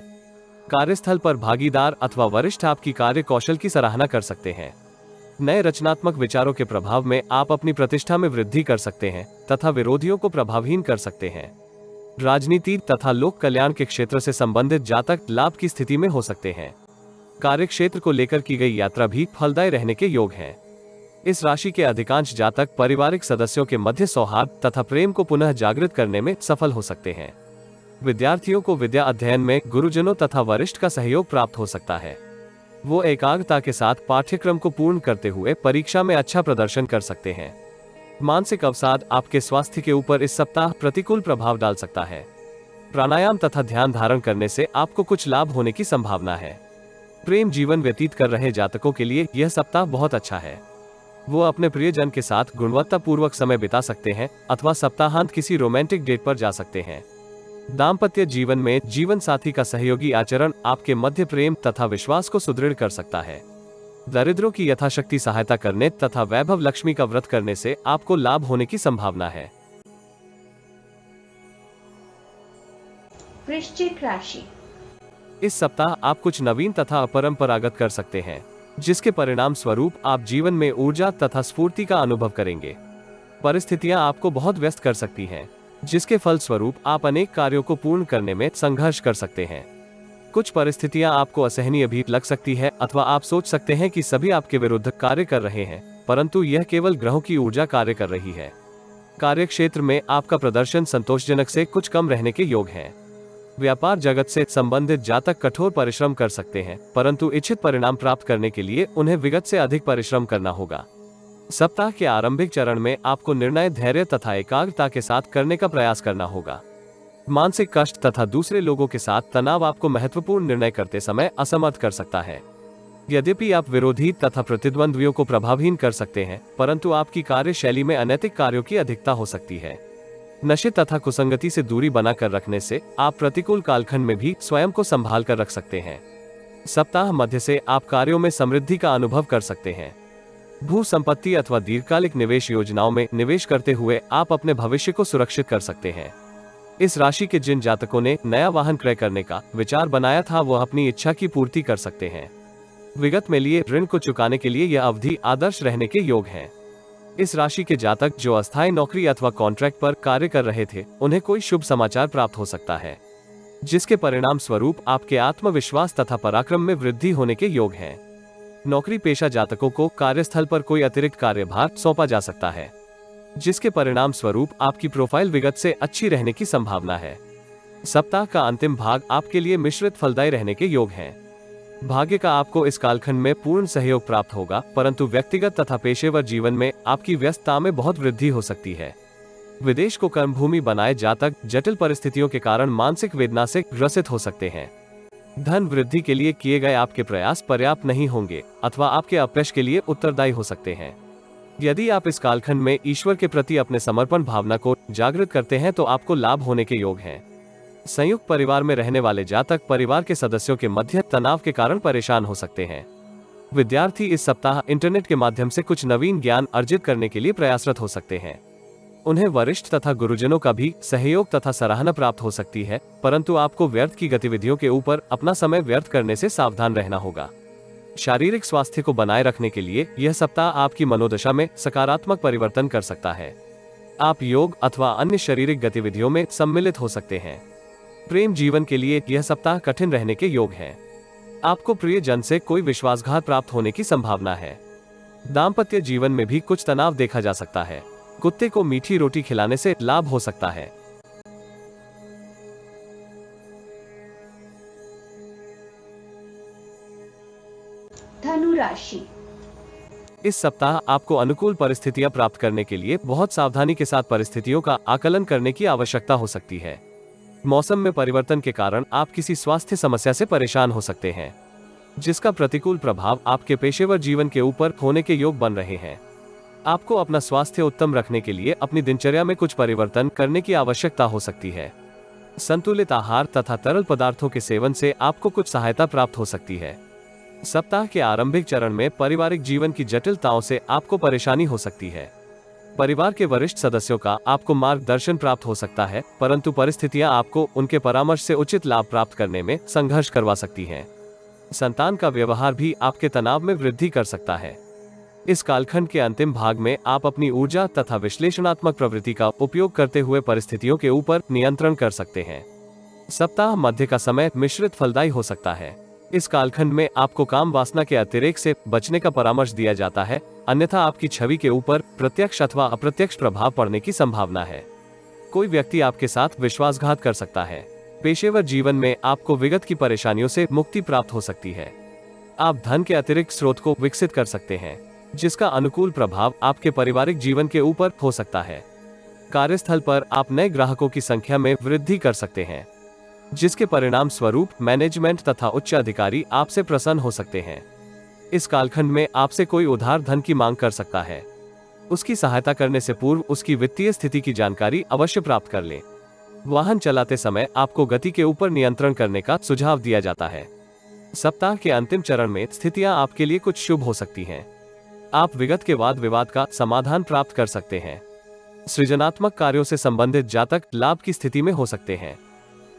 Speaker 1: कार्यस्थल पर भागीदार अथवा वरिष्ठ आपकी कार्य कौशल की सराहना कर सकते हैं। नए रचनात्मक विचारों के प्रभाव में आप अपनी प्रतिष्ठा में वृद्धि कर सकते हैं तथा विरोधियों को प्रभावहीन कर सकते हैं। राजनीति तथा लोक कल्याण के क्षेत्र से संबंधित जातक लाभ की स्थिति में हो सकते हैं। कार्य क्षेत्र को लेकर की गई यात्रा भी फलदायी रहने के योग है। इस राशि के अधिकांश जातक पारिवारिक सदस्यों के मध्य सौहार्द तथा प्रेम को पुनः जागृत करने में सफल हो सकते हैं। विद्यार्थियों को विद्या अध्ययन में गुरुजनों तथा वरिष्ठ का सहयोग प्राप्त हो सकता है। वो एकाग्रता के साथ पाठ्यक्रम को पूर्ण करते हुए परीक्षा में अच्छा प्रदर्शन कर सकते हैं। मानसिक अवसाद आपके स्वास्थ्य के ऊपर इस सप्ताह प्रतिकूल प्रभाव डाल सकता है। प्राणायाम तथा ध्यान धारण करने से आपको कुछ लाभ होने की संभावना है। प्रेम जीवन व्यतीत कर रहे जातकों के लिए यह सप्ताह बहुत अच्छा है। वो अपने प्रियजन के साथ गुणवत्तापूर्वक समय बिता सकते हैं अथवा सप्ताहांत किसी रोमांटिक डेट पर जा सकते हैं। दाम्पत्य जीवन में जीवन साथी का सहयोगी आचरण आपके मध्य प्रेम तथा विश्वास को सुदृढ़ कर सकता है। दरिद्रों की यथाशक्ति सहायता करने तथा वैभव लक्ष्मी का व्रत करने से आपको लाभ होने की संभावना है।
Speaker 2: वृश्चिक राशि।
Speaker 1: इस सप्ताह आप कुछ नवीन तथा अपरंपरागत कर सकते हैं, जिसके परिणाम स्वरूप आप जीवन में ऊर्जा तथा स्फूर्ति का अनुभव करेंगे। परिस्थितियां आपको बहुत व्यस्त कर सकती हैं, जिसके फल स्वरूप आप अनेक कार्यों को पूर्ण करने में संघर्ष कर सकते हैं। कुछ परिस्थितियां आपको असहनीय भी लग सकती है अथवा आप सोच सकते हैं कि सभी आपके विरुद्ध कार्य कर रहे हैं, परंतु यह केवल ग्रहों की ऊर्जा कार्य कर रही है। कार्य क्षेत्र में आपका प्रदर्शन संतोषजनक से कुछ कम रहने के योग है। व्यापार जगत से संबंधित जातक कठोर परिश्रम कर सकते हैं, परंतु इच्छित परिणाम प्राप्त करने के लिए उन्हें विगत से अधिक परिश्रम करना होगा। सप्ताह के आरंभिक चरण में आपको निर्णय धैर्य तथा एकाग्रता के साथ करने का प्रयास करना होगा। मानसिक कष्ट तथा दूसरे लोगों के साथ तनाव आपको महत्वपूर्ण निर्णय करते समय असमर्थ कर सकता है। यद्यपि आप विरोधी तथा प्रतिद्वंद्वियों को प्रभावहीन कर सकते हैं, परंतु आपकी कार्यशैली में अनैतिक कार्यों की अधिकता हो सकती है। नशे तथा कुसंगति से दूरी बनाकर रखने से आप प्रतिकूल कालखंड में भी स्वयं को संभाल कर रख सकते हैं। सप्ताह मध्य से आप कार्यों में समृद्धि का अनुभव कर सकते हैं। भू संपत्ति अथवा दीर्घकालिक निवेश योजनाओं में निवेश करते हुए आप अपने भविष्य को सुरक्षित कर सकते हैं। इस राशि के जिन जातकों ने नया वाहन क्रय करने का विचार बनाया था, वह अपनी इच्छा की पूर्ति कर सकते हैं। विगत में लिए ऋण को चुकाने के लिए यह अवधि आदर्श रहने के योग है। इस राशि के जातक जो अस्थायी नौकरी अथवा कॉन्ट्रैक्ट पर कार्य कर रहे थे, उन्हें कोई शुभ समाचार प्राप्त हो सकता है, जिसके परिणाम स्वरूप आपके आत्मविश्वास तथा पराक्रम में वृद्धि होने के योग है। नौकरी पेशा जातकों को कार्यस्थल पर कोई अतिरिक्त कार्यभार सौंपा जा सकता है, जिसके परिणाम स्वरूप आपकी प्रोफाइल विगत से अच्छी रहने की संभावना है। सप्ताह का अंतिम भाग आपके लिए मिश्रित फलदायी रहने के योग है। भाग्य का आपको इस कालखंड में पूर्ण सहयोग प्राप्त होगा, परंतु व्यक्तिगत तथा पेशेवर जीवन में आपकी व्यस्तता में बहुत वृद्धि हो सकती है। विदेश को कर्मभूमि बनाए जातक जटिल परिस्थितियों के कारण मानसिक वेदना से ग्रसित हो सकते हैं। धन वृद्धि के लिए किए गए आपके प्रयास पर्याप्त नहीं होंगे अथवा आपके अपयश के लिए उत्तरदायी हो सकते हैं। यदि आप इस कालखंड में ईश्वर के प्रति अपने समर्पण भावना को जागृत करते हैं तो आपको लाभ होने के योग हैं। संयुक्त परिवार में रहने वाले जातक परिवार के सदस्यों के मध्य तनाव के कारण परेशान हो सकते हैं। विद्यार्थी इस सप्ताह इंटरनेट के माध्यम से कुछ नवीन ज्ञान अर्जित करने के लिए प्रयासरत हो सकते हैं। उन्हें वरिष्ठ तथा गुरुजनों का भी सहयोग तथा सराहना प्राप्त हो सकती है, परंतु आपको व्यर्थ की गतिविधियों के ऊपर अपना समय व्यर्थ करने से सावधान रहना होगा। शारीरिक स्वास्थ्य को बनाए रखने के लिए यह सप्ताह आपकी मनोदशा में सकारात्मक परिवर्तन कर सकता है। आप योग अथवा अन्य शारीरिक गतिविधियों में सम्मिलित हो सकते हैं। प्रेम जीवन के लिए यह सप्ताह कठिन रहने के योग है। आपको प्रिय जन से कोई विश्वासघात प्राप्त होने की संभावना है। दाम्पत्य जीवन में भी कुछ तनाव देखा जा सकता है। कुत्ते को मीठी रोटी खिलाने से लाभ हो सकता है।
Speaker 2: धनु राशि।
Speaker 1: इस सप्ताह आपको अनुकूल परिस्थितियां प्राप्त करने के लिए बहुत सावधानी के साथ परिस्थितियों का आकलन करने की आवश्यकता हो सकती है। मौसम में परिवर्तन के कारण आप किसी स्वास्थ्य समस्या से परेशान हो सकते हैं, जिसका प्रतिकूल प्रभाव आपके पेशेवर जीवन के ऊपर होने के योग बन रहे हैं। आपको अपना स्वास्थ्य उत्तम रखने के लिए अपनी दिनचर्या में कुछ परिवर्तन करने की आवश्यकता हो सकती है। संतुलित आहार तथा तरल पदार्थों के सेवन से आपको कुछ सहायता प्राप्त हो सकती है। सप्ताह के आरंभिक चरण में पारिवारिक जीवन की जटिलताओं से आपको परेशानी हो सकती है। परिवार के वरिष्ठ सदस्यों का आपको मार्गदर्शन प्राप्त हो सकता है, परंतु परिस्थितियां आपको उनके परामर्श से उचित लाभ प्राप्त करने में संघर्ष करवा सकती हैं। संतान का व्यवहार भी आपके तनाव में वृद्धि कर सकता है। इस कालखंड के अंतिम भाग में आप अपनी ऊर्जा तथा विश्लेषणात्मक प्रवृत्ति का उपयोग करते हुए परिस्थितियों के ऊपर नियंत्रण कर सकते हैं। सप्ताह मध्य का समय मिश्रित फलदायी हो सकता है। इस कालखंड में आपको काम वासना के अतिरेक से बचने का परामर्श दिया जाता है, अन्यथा आपकी छवि के ऊपर प्रत्यक्ष अथवा अप्रत्यक्ष प्रभाव पड़ने की संभावना है। कोई व्यक्ति आपके साथ विश्वासघात कर सकता है। पेशेवर जीवन में आपको विगत की परेशानियों से मुक्ति प्राप्त हो सकती है। आप धन के अतिरिक्त स्रोत को विकसित कर सकते हैं, जिसका अनुकूल प्रभाव आपके पारिवारिक जीवन के ऊपर हो सकता है। कार्यस्थल पर आप नए ग्राहकों की संख्या में वृद्धि कर सकते हैं, जिसके परिणाम स्वरूप मैनेजमेंट तथा उच्च अधिकारी आपसे प्रसन्न हो सकते हैं। इस कालखंड में आपसे कोई उधार धन की मांग कर सकता है। उसकी सहायता करने से पूर्व उसकी वित्तीय स्थिति की जानकारी अवश्य प्राप्त कर लें। वाहन चलाते समय आपको गति के ऊपर नियंत्रण करने का सुझाव दिया जाता है। सप्ताह के अंतिम चरण में स्थितियां आपके लिए कुछ शुभ हो सकती हैं। आप विगत के वाद विवाद का समाधान प्राप्त कर सकते हैं। सृजनात्मक कार्यों से संबंधित जातक लाभ की स्थिति में हो सकते हैं।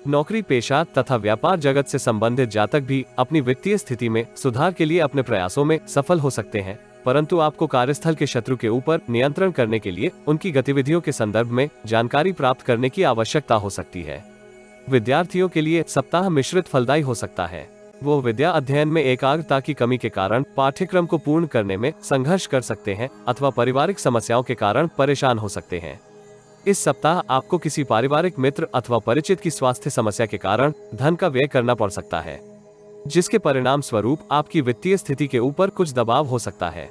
Speaker 1: नौकरी पेशा तथा व्यापार जगत से संबंधित जातक भी अपनी वित्तीय स्थिति में सुधार के लिए अपने प्रयासों में सफल हो सकते हैं, परंतु आपको कार्यस्थल के शत्रु के ऊपर नियंत्रण करने के लिए उनकी गतिविधियों के संदर्भ में जानकारी प्राप्त करने की आवश्यकता हो सकती है। विद्यार्थियों के लिए सप्ताह मिश्रित फलदायी हो सकता है। वो विद्या अध्ययन में एकाग्रता की कमी के कारण पाठ्यक्रम को पूर्ण करने में संघर्ष कर सकते हैं अथवा पारिवारिक समस्याओं के कारण परेशान हो सकते हैं। इस सप्ताह आपको किसी पारिवारिक मित्र अथवा परिचित की स्वास्थ्य समस्या के कारण धन का व्यय करना पड़ सकता है, जिसके परिणाम स्वरूप आपकी वित्तीय स्थिति के ऊपर कुछ दबाव हो सकता है।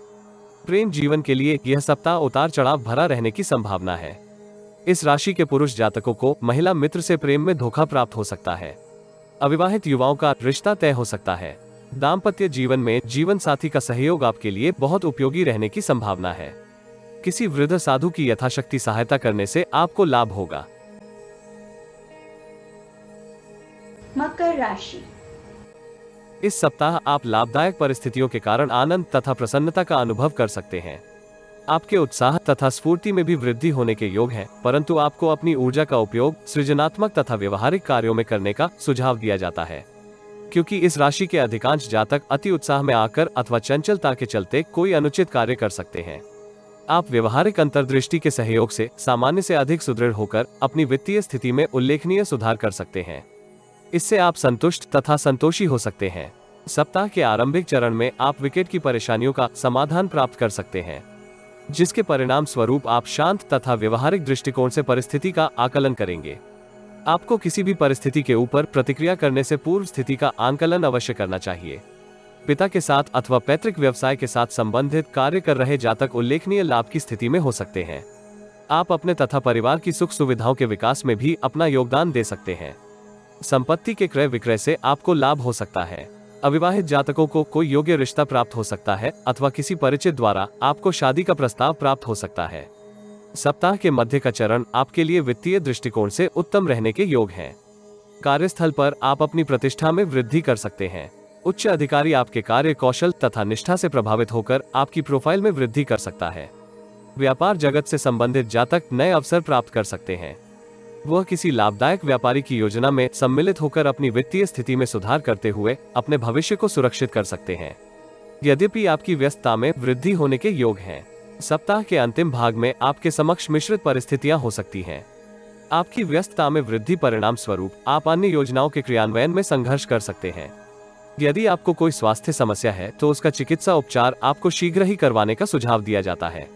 Speaker 1: प्रेम जीवन के लिए यह सप्ताह उतार चढ़ाव भरा रहने की संभावना है। इस राशि के पुरुष जातकों को महिला मित्र से प्रेम में धोखा प्राप्त हो सकता है। अविवाहित युवाओं का रिश्ता तय हो सकता है। दाम्पत्य जीवन में जीवन साथी का सहयोग आपके लिए बहुत उपयोगी रहने की संभावना है। किसी वृद्ध साधु की यथाशक्ति सहायता करने से आपको लाभ होगा।
Speaker 2: मकर राशि।
Speaker 1: इस सप्ताह आप लाभदायक परिस्थितियों के कारण आनंद तथा प्रसन्नता का अनुभव कर सकते हैं। आपके उत्साह तथा स्फूर्ति में भी वृद्धि होने के योग है, परंतु आपको अपनी ऊर्जा का उपयोग सृजनात्मक तथा व्यवहारिक कार्यों में करने का सुझाव दिया जाता है, क्योंकि इस राशि के अधिकांश जातक अति उत्साह में आकर अथवा चंचलता के चलते कोई अनुचित कार्य कर सकते हैं। आप व्यवहारिक अंतर्दृष्टि के सहयोग से सामान्य से अधिक सुदृढ़ होकर अपनी वित्तीय स्थिति में उल्लेखनीय सुधार कर सकते हैं। इससे आप संतुष्ट तथा संतोषी हो सकते हैं। सप्ताह के आरंभिक चरण में आप विकेट की परेशानियों का समाधान प्राप्त कर सकते हैं, जिसके परिणाम स्वरूप आप शांत तथा व्यवहारिक दृष्टिकोण से परिस्थिति का आकलन करेंगे। आपको किसी भी परिस्थिति के ऊपर प्रतिक्रिया करने से पूर्व स्थिति का आकलन अवश्य करना चाहिए। पिता के साथ अथवा पैतृक व्यवसाय के साथ संबंधित कार्य कर रहे जातक उल्लेखनीय लाभ की स्थिति में हो सकते हैं। आप अपने तथा परिवार की सुख सुविधाओं के विकास में भी अपना योगदान दे सकते हैं। संपत्ति के क्रय विक्रय से आपको लाभ हो सकता है। अविवाहित जातकों को कोई योग्य रिश्ता प्राप्त हो सकता है अथवा किसी परिचित द्वारा आपको शादी का प्रस्ताव प्राप्त हो सकता है। सप्ताह के मध्य का चरण आपके लिए वित्तीय दृष्टिकोण से उत्तम रहने के योग है। कार्यस्थल पर आप अपनी प्रतिष्ठा में वृद्धि कर सकते हैं। उच्च अधिकारी आपके कार्य कौशल तथा निष्ठा से प्रभावित होकर आपकी प्रोफाइल में वृद्धि कर सकता है। व्यापार जगत से संबंधित जातक नए अवसर प्राप्त कर सकते हैं। वह किसी लाभदायक व्यापारी की योजना में सम्मिलित होकर अपनी वित्तीय स्थिति में सुधार करते हुए अपने भविष्य को सुरक्षित कर सकते हैं। यद्यपि आपकी व्यस्तता में वृद्धि होने के योग हैं, सप्ताह के अंतिम भाग में आपके समक्ष मिश्रित परिस्थितियां हो सकती हैं। आपकी व्यस्तता में वृद्धि परिणाम स्वरूप आप अन्य योजनाओं के क्रियान्वयन में संघर्ष कर सकते हैं। यदि आपको कोई स्वास्थ्य समस्या है तो उसका चिकित्सा उपचार आपको शीघ्र ही करवाने का सुझाव दिया जाता है।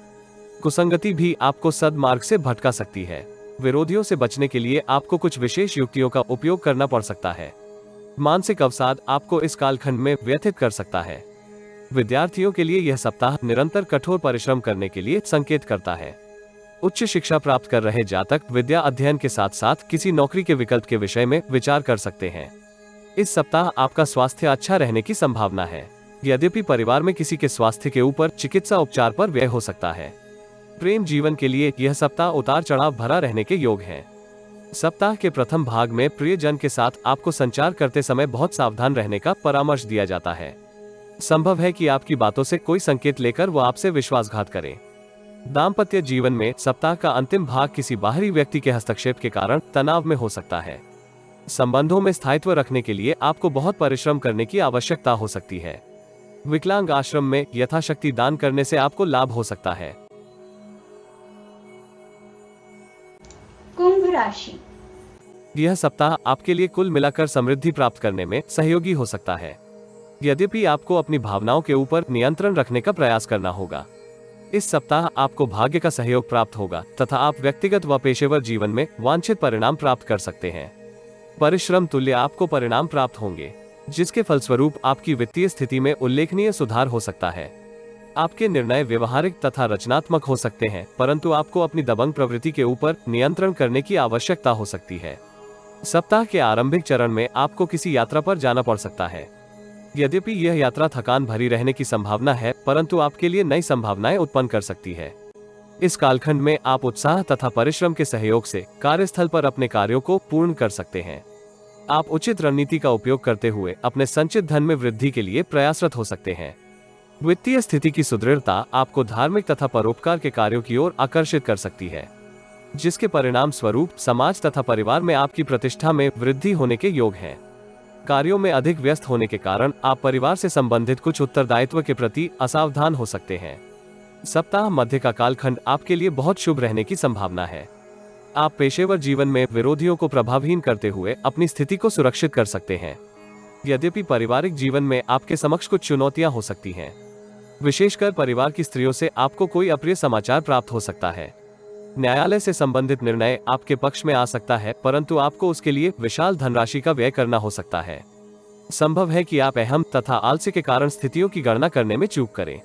Speaker 1: कुसंगति भी आपको सद्मार्ग से भटका सकती है। विरोधियों से बचने के लिए आपको कुछ विशेष युक्तियों का उपयोग करना पड़ सकता है। मानसिक अवसाद आपको इस कालखंड में व्यथित कर सकता है। विद्यार्थियों के लिए यह सप्ताह निरंतर कठोर परिश्रम करने के लिए संकेत करता है। उच्च शिक्षा प्राप्त कर रहे जातक विद्या अध्ययन के साथ साथ किसी नौकरी के विकल्प के विषय में विचार कर सकते हैं। इस सप्ताह आपका स्वास्थ्य अच्छा रहने की संभावना है, यद्यपि परिवार में किसी के स्वास्थ्य के ऊपर चिकित्सा उपचार पर व्यय हो सकता है। प्रेम जीवन के लिए यह सप्ताह उतार चढ़ाव भरा रहने के योग है। सप्ताह के प्रथम भाग में प्रियजन के साथ आपको संचार करते समय बहुत सावधान रहने का परामर्श दिया जाता है। संभव है कि आपकी बातों से कोई संकेत लेकर वो आपसे विश्वासघात करें। दाम्पत्य जीवन में सप्ताह का अंतिम भाग किसी बाहरी व्यक्ति के हस्तक्षेप के कारण तनाव में हो सकता है। संबंधों में स्थायित्व रखने के लिए आपको बहुत परिश्रम करने की आवश्यकता हो सकती है। विकलांग आश्रम में यथाशक्ति दान करने से आपको लाभ हो सकता है।
Speaker 2: कुंभ राशि।
Speaker 1: यह सप्ताह आपके लिए कुल मिलाकर समृद्धि प्राप्त करने में सहयोगी हो सकता है। यद्यपि आपको अपनी भावनाओं के ऊपर नियंत्रण रखने का प्रयास करना होगा। इस सप्ताह आपको भाग्य का सहयोग प्राप्त होगा तथा आप व्यक्तिगत व पेशेवर जीवन में वांछित परिणाम प्राप्त कर सकते हैं। परिश्रम तुल्य आपको परिणाम प्राप्त होंगे, जिसके फलस्वरूप आपकी वित्तीय स्थिति में उल्लेखनीय सुधार हो सकता है। आपके निर्णय व्यवहारिक तथा रचनात्मक हो सकते हैं, परंतु आपको अपनी दबंग प्रवृत्ति के ऊपर नियंत्रण करने की आवश्यकता हो सकती है। सप्ताह के आरंभिक चरण में आपको किसी यात्रा पर जाना पड़ सकता है। यद्यपि यह यात्रा थकान भरी रहने की संभावना है, परंतु आपके लिए नई संभावनाएं उत्पन्न कर सकती है। इस कालखंड में आप उत्साह तथा परिश्रम के सहयोग से कार्यस्थल पर अपने कार्यों को पूर्ण कर सकते हैं। आप उचित रणनीति का उपयोग करते हुए अपने संचित धन में वृद्धि के लिए प्रयासरत हो सकते हैं। वित्तीय स्थिति की सुदृढ़ता आपको धार्मिक तथा परोपकार के कार्यों की ओर आकर्षित कर सकती है, जिसके परिणाम स्वरूप समाज तथा परिवार में आपकी प्रतिष्ठा में वृद्धि होने के योग हैं। कार्यों में अधिक व्यस्त होने के कारण आप परिवार से संबंधित कुछ उत्तरदायित्व के प्रति असावधान हो सकते हैं। सप्ताह मध्य का कालखंड आपके लिए बहुत शुभ रहने की संभावना है। आप पेशेवर जीवन में विरोधियों को प्रभावहीन करते हुए अपनी स्थिति को सुरक्षित कर सकते हैं। यद्यपि पारिवारिक जीवन में आपके समक्ष कुछ चुनौतियां हो सकती हैं। विशेषकर परिवार की स्त्रियों से आपको कोई अप्रिय समाचार प्राप्त हो सकता है। न्यायालय से संबंधित निर्णय आपके पक्ष में आ सकता है, परंतु आपको उसके लिए विशाल धनराशि का व्यय करना हो सकता है। संभव है कि आप अहम तथा आलस्य के कारण स्थितियों की गणना करने में चूक करें।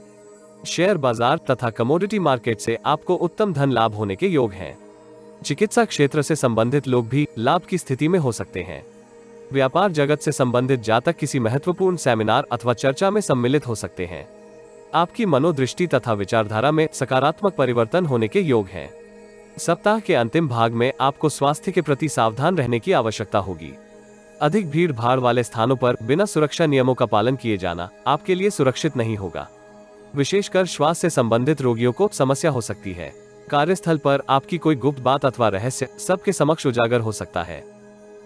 Speaker 1: शेयर बाजार तथा कमोडिटी मार्केट से आपको उत्तम धन लाभ होने के योग हैं। चिकित्सा क्षेत्र से संबंधित लोग भी लाभ की स्थिति में हो सकते हैं। व्यापार जगत से संबंधित जातक किसी महत्वपूर्ण सेमिनार अथवा चर्चा में सम्मिलित हो सकते हैं। आपकी मनोदृष्टि तथा विचारधारा में सकारात्मक परिवर्तन होने के योग हैं। सप्ताह के अंतिम भाग में आपको स्वास्थ्य के प्रति सावधान रहने की आवश्यकता होगी। अधिक भीड़ भाड़ वाले स्थानों पर बिना सुरक्षा नियमों का पालन किए जाना आपके लिए सुरक्षित नहीं होगा। विशेषकर श्वास से संबंधित रोगियों को समस्या हो सकती है। कार्यस्थल पर आपकी कोई गुप्त बात अथवा रहस्य सबके समक्ष उजागर हो सकता है।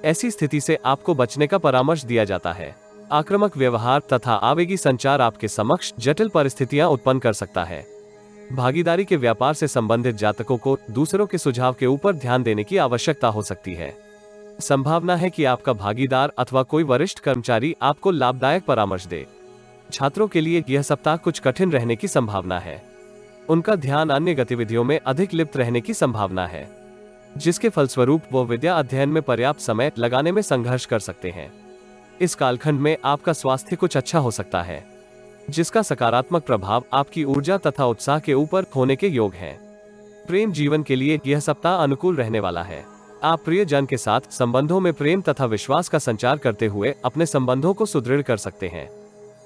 Speaker 1: ऐसी स्थिति से आपको बचने का परामर्श दिया जाता है। आक्रामक व्यवहार तथा आवेगी संचार आपके समक्ष जटिल परिस्थितियां उत्पन्न कर सकता है। भागीदारी के व्यापार से संबंधित जातकों को दूसरों के सुझाव के ऊपर ध्यान देने की आवश्यकता हो सकती है। संभावना है कि आपका भागीदार अथवा कोई वरिष्ठ कर्मचारी आपको लाभदायक परामर्श दे। छात्रों के लिए यह सप्ताह कुछ कठिन रहने की संभावना है। उनका ध्यान अन्य गतिविधियों में अधिक लिप्त रहने की संभावना है, जिसके फलस्वरूप वो विद्या अध्ययन में पर्याप्त समय लगाने में संघर्ष कर सकते हैं। इस कालखंड में आपका स्वास्थ्य कुछ अच्छा हो सकता है, जिसका सकारात्मक प्रभाव आपकी ऊर्जा तथा उत्साह के ऊपर होने के योग है। प्रेम जीवन के लिए यह सप्ताह अनुकूल रहने वाला है। आप प्रियजन के साथ संबंधों में प्रेम तथा विश्वास का संचार करते हुए अपने संबंधों को सुदृढ़ कर सकते हैं।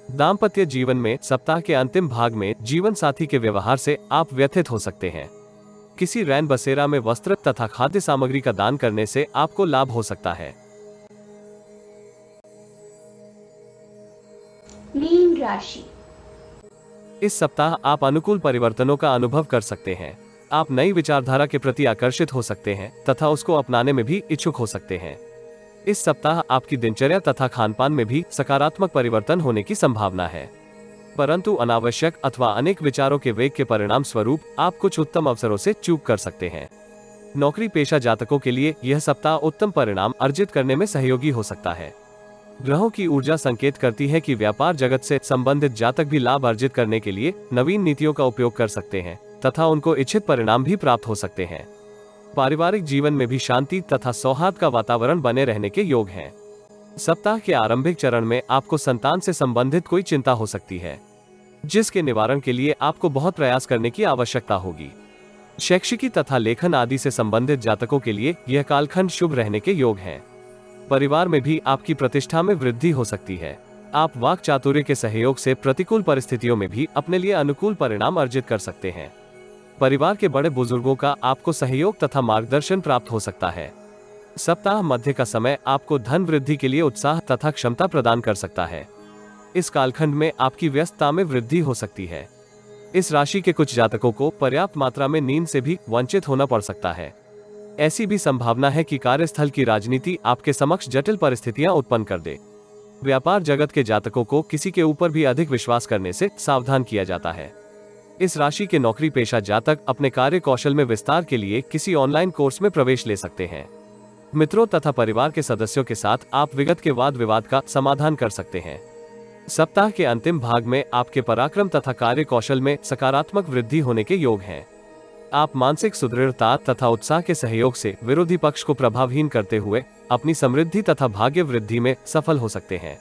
Speaker 1: दाम्पत्य जीवन में सप्ताह के अंतिम भाग में जीवन साथी के व्यवहार से आप व्यथित हो सकते हैं। किसी रैन बसेरा में वस्त्र तथा खाद्य सामग्री का दान करने से आपको लाभ हो सकता है।
Speaker 2: मीन राशि।
Speaker 1: इस सप्ताह आप अनुकूल परिवर्तनों का अनुभव कर सकते हैं। आप नई विचारधारा के प्रति आकर्षित हो सकते हैं तथा उसको अपनाने में भी इच्छुक हो सकते हैं। इस सप्ताह आपकी दिनचर्या तथा खानपान में भी सकारात्मक परिवर्तन होने की संभावना है, परंतु अनावश्यक अथवा अनेक विचारों के वेग के परिणाम स्वरूप आप कुछ उत्तम अवसरों से चूक कर सकते हैं। नौकरी पेशा जातकों के लिए यह सप्ताह उत्तम परिणाम अर्जित करने में सहयोगी हो सकता है। ग्रहों की ऊर्जा संकेत करती है कि व्यापार जगत से संबंधित जातक भी लाभ अर्जित करने के लिए नवीन नीतियों का उपयोग कर सकते हैं तथा उनको इच्छित परिणाम भी प्राप्त हो सकते हैं। पारिवारिक जीवन में भी शांति तथा सौहार्द का वातावरण बने रहने के योग हैं। सप्ताह के आरंभिक चरण में आपको संतान से संबंधित कोई चिंता हो सकती है, जिसके निवारण के लिए आपको बहुत प्रयास करने की आवश्यकता होगी। शैक्षिकी तथा लेखन आदि से संबंधित जातकों के लिए यह कालखंड शुभ रहने के योग हैं। परिवार में भी आपकी प्रतिष्ठा में वृद्धि हो सकती है। आप वाक चातुर्य के सहयोग से प्रतिकूल परिस्थितियों में भी अपने लिए अनुकूल परिणाम अर्जित कर सकते हैं। परिवार के बड़े बुजुर्गों का आपको सहयोग तथा मार्गदर्शन प्राप्त हो सकता है। सप्ताह मध्य का समय आपको धन वृद्धि के लिए उत्साह तथा क्षमता प्रदान कर सकता है। इस कालखंड में आपकी व्यस्तता में वृद्धि हो सकती है। इस राशि के कुछ जातकों को पर्याप्त मात्रा में नींद से भी वंचित होना पड़ सकता है। ऐसी भी संभावना है कि कार्यस्थल की राजनीति आपके समक्ष जटिल परिस्थितियां उत्पन्न कर दे। व्यापार जगत के जातकों को किसी के ऊपर भी अधिक विश्वास करने से सावधान किया जाता है। इस राशि के नौकरी पेशा जातक अपने कार्य कौशल में विस्तार के लिए किसी ऑनलाइन कोर्स में प्रवेश ले सकते हैं। मित्रों तथा परिवार के सदस्यों के साथ आप विगत के वाद विवाद का समाधान कर सकते हैं। सप्ताह के अंतिम भाग में आपके पराक्रम तथा कार्य कौशल में सकारात्मक वृद्धि होने के योग हैं। आप मानसिक सुदृढ़ता तथा उत्साह के सहयोग से विरोधी पक्ष को प्रभावहीन करते हुए अपनी समृद्धि तथा भाग्य वृद्धि में सफल हो सकते हैं।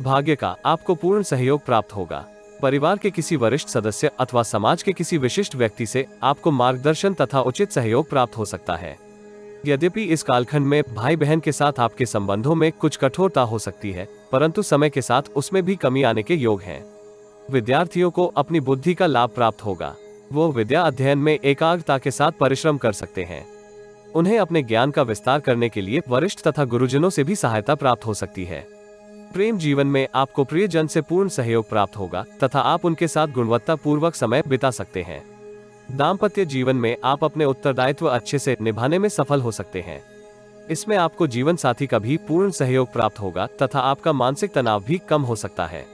Speaker 1: भाग्य का आपको पूर्ण सहयोग प्राप्त होगा। परिवार के किसी वरिष्ठ सदस्य अथवा समाज के किसी विशिष्ट व्यक्ति से आपको मार्गदर्शन तथा उचित सहयोग प्राप्त हो सकता है। यद्यपि इस कालखंड में भाई बहन के साथ आपके संबंधों में कुछ कठोरता हो सकती है, परंतु समय के साथ उसमें भी कमी आने के योग हैं। विद्यार्थियों को अपनी बुद्धि का लाभ प्राप्त होगा। वो विद्या अध्ययन में एकाग्रता के साथ परिश्रम कर सकते हैं। उन्हें अपने ज्ञान का विस्तार करने के लिए वरिष्ठ तथा गुरुजनों से भी सहायता प्राप्त हो सकती है। प्रेम जीवन में आपको प्रियजन से पूर्ण सहयोग प्राप्त होगा तथा आप उनके साथ गुणवत्ता पूर्वक समय बिता सकते हैं। दाम्पत्य जीवन में आप अपने उत्तरदायित्व अच्छे से निभाने में सफल हो सकते हैं। इसमें आपको जीवन साथी का भी पूर्ण सहयोग प्राप्त होगा तथा आपका मानसिक तनाव भी कम हो सकता है।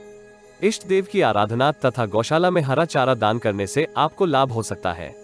Speaker 1: इष्ट देव की आराधना तथा गौशाला में हरा चारा दान करने से आपको लाभ हो सकता है।